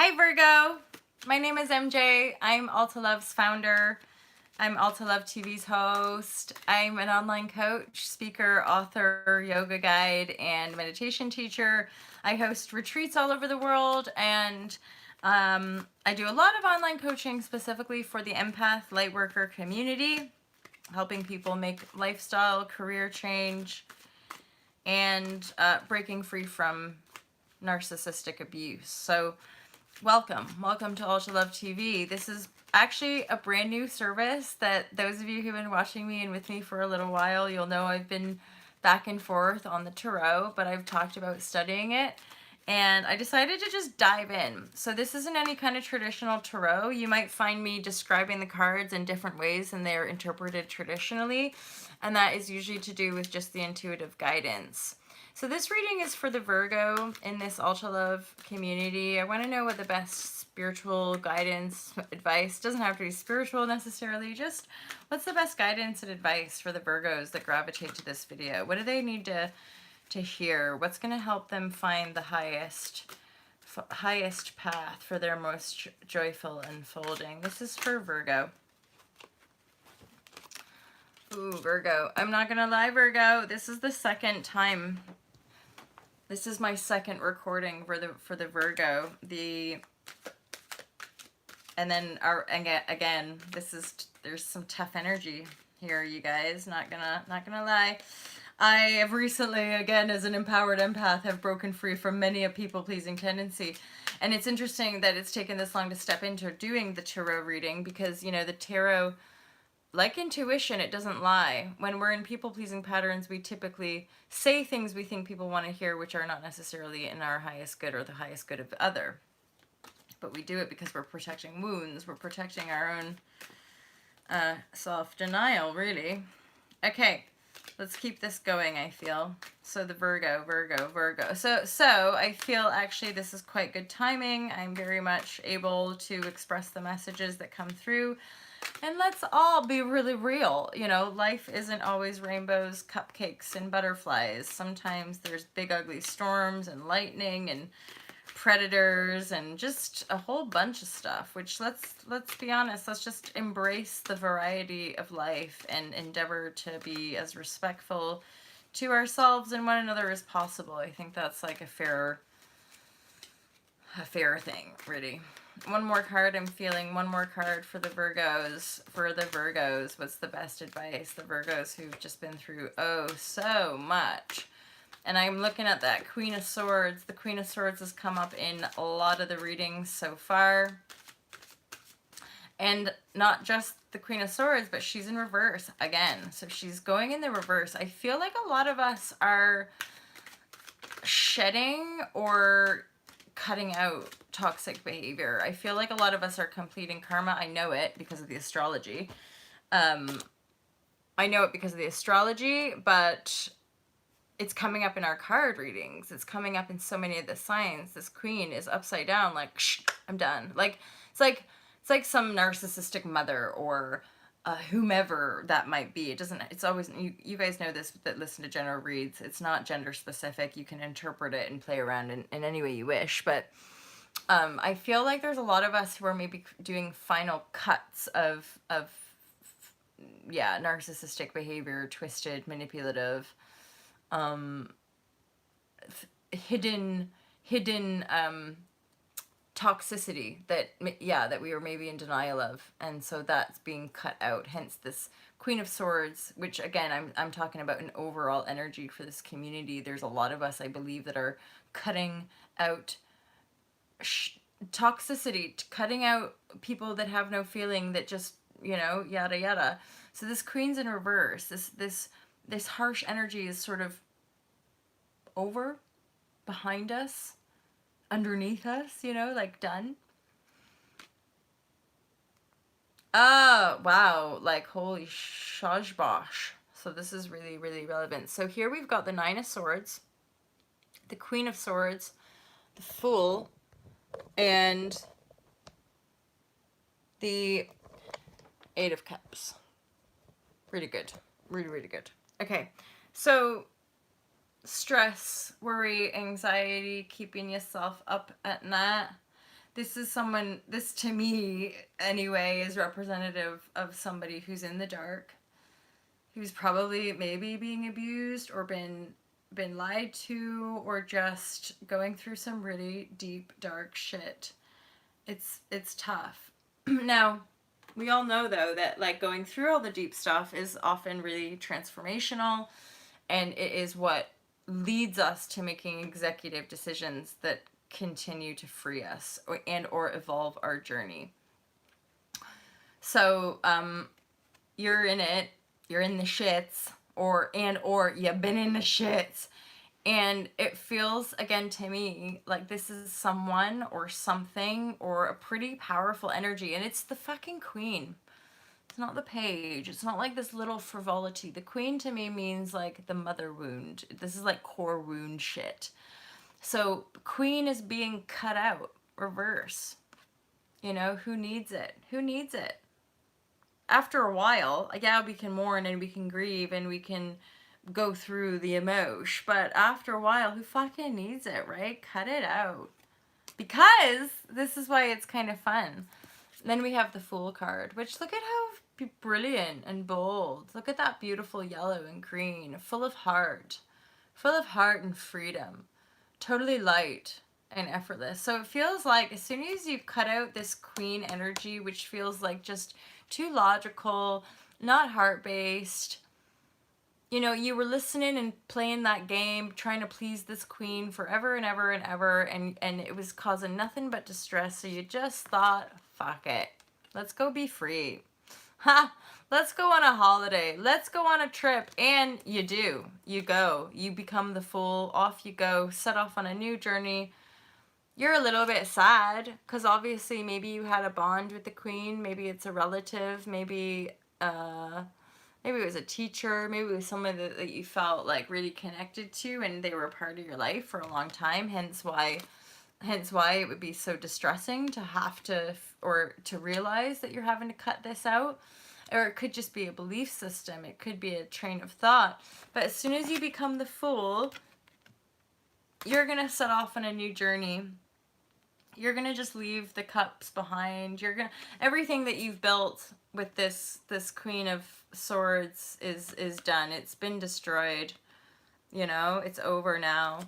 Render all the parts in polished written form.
Hi Virgo, my name is MJ. I'm IUNPLUG's founder. I'm IUNPLUG TV's host. I'm an online coach, speaker, author, yoga guide, and meditation teacher. I host retreats all over the world, and I do a lot of online coaching specifically for the empath lightworker community, helping people make lifestyle, career change, and breaking free from narcissistic abuse. So welcome to IUNPLUG TV. This is actually a brand new service that those of you who've been watching me and with me for a little while, you'll know I've been back and forth on the tarot, but I've talked about studying it, and I decided to just dive in. So this isn't any kind of traditional tarot. You might find me describing the cards in different ways than they're interpreted traditionally, and that is usually to do with just the intuitive guidance. So this reading is for the Virgo in this IUNPLUG community. I want to know what the best spiritual guidance, advice, doesn't have to be spiritual necessarily, just what's the best guidance and advice for the Virgos that gravitate to this video? What do they need to hear? What's going to help them find the highest path for their most joyful unfolding? This is for Virgo. Ooh, Virgo. I'm not going to lie, Virgo. This is the second time. This is my second recording for the Virgo. And then again, there's some tough energy here, you guys. Not gonna lie. I have recently, again, as an empowered empath, have broken free from many a people-pleasing tendency. And it's interesting that it's taken this long to step into doing the tarot reading because, you know, the tarot, like intuition, it doesn't lie. When we're in people-pleasing patterns, we typically say things we think people want to hear, which are not necessarily in our highest good or the highest good of the other. But we do it because we're protecting wounds. We're protecting our own self-denial, really. Okay, let's keep this going, I feel. So the Virgo. So I feel actually this is quite good timing. I'm very much able to express the messages that come through. And let's all be really real. You know, life isn't always rainbows, cupcakes, and butterflies. Sometimes there's big ugly storms and lightning and predators and just a whole bunch of stuff, which let's be honest, let's just embrace the variety of life and endeavor to be as respectful to ourselves and one another as possible. I think that's like a fair thing, really. One more card. I'm feeling one more card for the Virgos. What's the best advice? The Virgos who've just been through oh so much. And I'm looking at that Queen of Swords. The Queen of Swords has come up in a lot of the readings so far. And not just the Queen of Swords, but she's in reverse again. So she's going in the reverse. I feel like a lot of us are shedding or cutting out toxic behavior. I feel like a lot of us are completing karma. I know it because of the astrology. But it's coming up in our card readings. It's coming up in so many of the signs. This queen is upside down, like, shh, I'm done. Like, it's like some narcissistic mother or whomever that might be. It's always, you guys know this that listen to general reads. It's not gender specific. You can interpret it and play around in any way you wish. But I feel like there's a lot of us who are maybe doing final cuts of narcissistic behavior, twisted, manipulative, hidden toxicity that we were maybe in denial of, and so that's being cut out. Hence this Queen of Swords, which again I'm talking about an overall energy for this community. There's a lot of us, I believe, that are cutting out toxicity, cutting out people that have no feeling, that just, you know, yada yada. So this Queen's in reverse. This harsh energy is sort of over, behind us, underneath us, you know, like done. Oh, wow, like holy shashbosh. So this is really, really relevant. So here we've got the Nine of Swords, the Queen of Swords, the Fool, and the Eight of Cups. Really good. Really, really good. Okay, so stress, worry, anxiety, keeping yourself up at night. this is someone, this to me anyway, is representative of somebody who's in the dark, who's probably maybe being abused or been lied to, or just going through some really deep, dark shit. It's tough. Now, we all know though that like going through all the deep stuff is often really transformational, and it is what leads us to making executive decisions that continue to free us or evolve our journey. So you're in it, you're in the shits, or you've been in the shits, and it feels again to me like this is someone or something or a pretty powerful energy, and it's the fucking queen. It's not the page. It's not like this little frivolity. The queen to me means like the mother wound. This is like core wound shit. So queen is being cut out, reverse. You know, who needs it? Who needs it? After a while, yeah, we can mourn and we can grieve and we can go through the emotion, but after a while, who fucking needs it, right? Cut it out. Because this is why it's kind of fun. Then we have the Fool card, which look at how brilliant and bold. Look at that beautiful yellow and green, full of heart and freedom. Totally light and effortless. So it feels like as soon as you've cut out this queen energy, which feels like just too logical, not heart-based, you know, you were listening and playing that game, trying to please this queen forever and ever and ever, and it was causing nothing but distress, so you just thought, fuck it. Let's go be free. Ha! Let's go on a holiday. Let's go on a trip. And you do. You go. You become the Fool. Off you go. Set off on a new journey. You're a little bit sad, because obviously maybe you had a bond with the queen. Maybe it's a relative. Maybe it was a teacher, maybe it was someone that you felt like really connected to and they were a part of your life for a long time, hence why it would be so distressing to have to, or to realize that you're having to cut this out. Or it could just be a belief system, it could be a train of thought. But as soon as you become the Fool, you're gonna set off on a new journey. You're gonna just leave the cups behind. Everything that you've built with this Queen of Swords is done. It's been destroyed. You know, it's over now.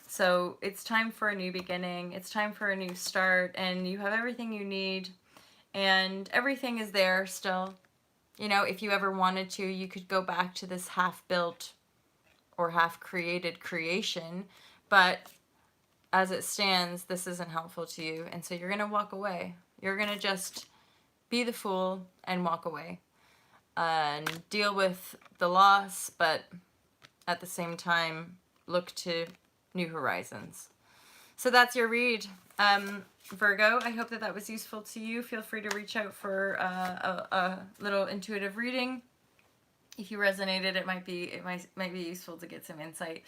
So it's time for a new beginning. It's time for a new start, and you have everything you need, and everything is there still. You know, if you ever wanted to, you could go back to this half-built or half-created creation, but as it stands, this isn't helpful to you, and so you're going to walk away. You're going to just be the Fool and walk away and deal with the loss, but at the same time, look to new horizons. So that's your read. Virgo, I hope that was useful to you. Feel free to reach out for a little intuitive reading. If you resonated, it might be useful to get some insight.